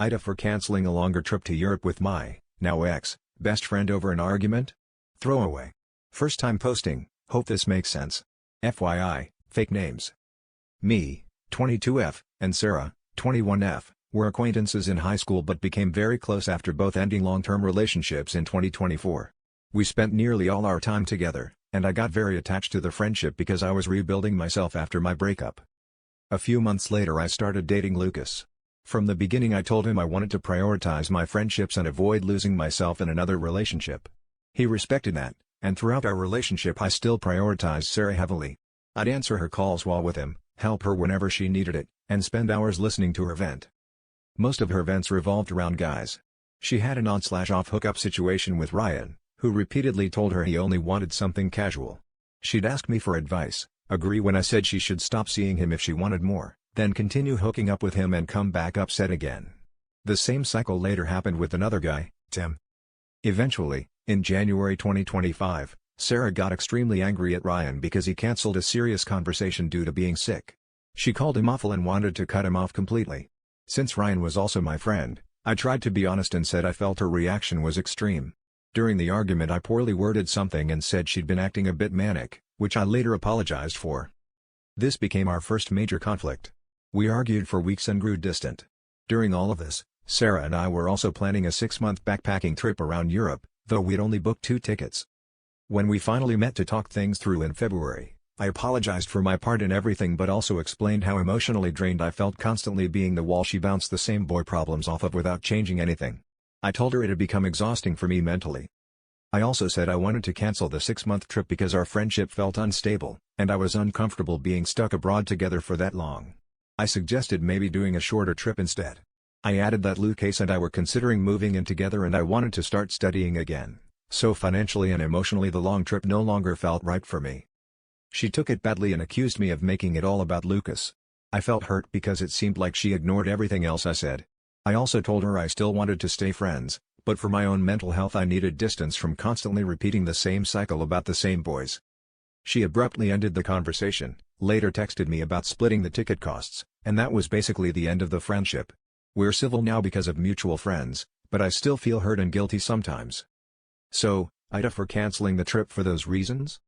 AITA for canceling a longer trip to Europe with my, now ex, best friend over an argument? Throwaway. First time posting, hope this makes sense. FYI, fake names. Me, 22F, and Sarah, 21F, were acquaintances in high school but became very close after both ending long-term relationships in 2024. We spent nearly all our time together, and I got very attached to the friendship because I was rebuilding myself after my breakup. A few months later I started dating Lucas. From the beginning I told him I wanted to prioritize my friendships and avoid losing myself in another relationship. He respected that, and throughout our relationship I still prioritized Sarah heavily. I'd answer her calls while with him, help her whenever she needed it, and spend hours listening to her vent. Most of her vents revolved around guys. She had an on/off hookup situation with Ryan, who repeatedly told her he only wanted something casual. She'd ask me for advice, agree when I said she should stop seeing him if she wanted more, then continue hooking up with him and come back upset again. The same cycle later happened with another guy, Tim. Eventually, in January 2025, Sarah got extremely angry at Ryan because he canceled a serious conversation due to being sick. She called him awful and wanted to cut him off completely. Since Ryan was also my friend, I tried to be honest and said I felt her reaction was extreme. During the argument I poorly worded something and said she'd been acting a bit manic, which I later apologized for. This became our first major conflict. We argued for weeks and grew distant. During all of this, Sarah and I were also planning a 6-month backpacking trip around Europe, though we'd only booked 2 tickets. When we finally met to talk things through in February, I apologized for my part in everything but also explained how emotionally drained I felt constantly being the wall she bounced the same boy problems off of without changing anything. I told her it had become exhausting for me mentally. I also said I wanted to cancel the 6-month trip because our friendship felt unstable, and I was uncomfortable being stuck abroad together for that long. I suggested maybe doing a shorter trip instead. I added that Lucas and I were considering moving in together and I wanted to start studying again, so financially and emotionally the long trip no longer felt right for me. She took it badly and accused me of making it all about Lucas. I felt hurt because it seemed like she ignored everything else I said. I also told her I still wanted to stay friends, but for my own mental health I needed distance from constantly repeating the same cycle about the same boys. She abruptly ended the conversation, later texted me about splitting the ticket costs, and that was basically the end of the friendship. We're civil now because of mutual friends, but I still feel hurt and guilty sometimes. So, AITA for canceling the trip for those reasons?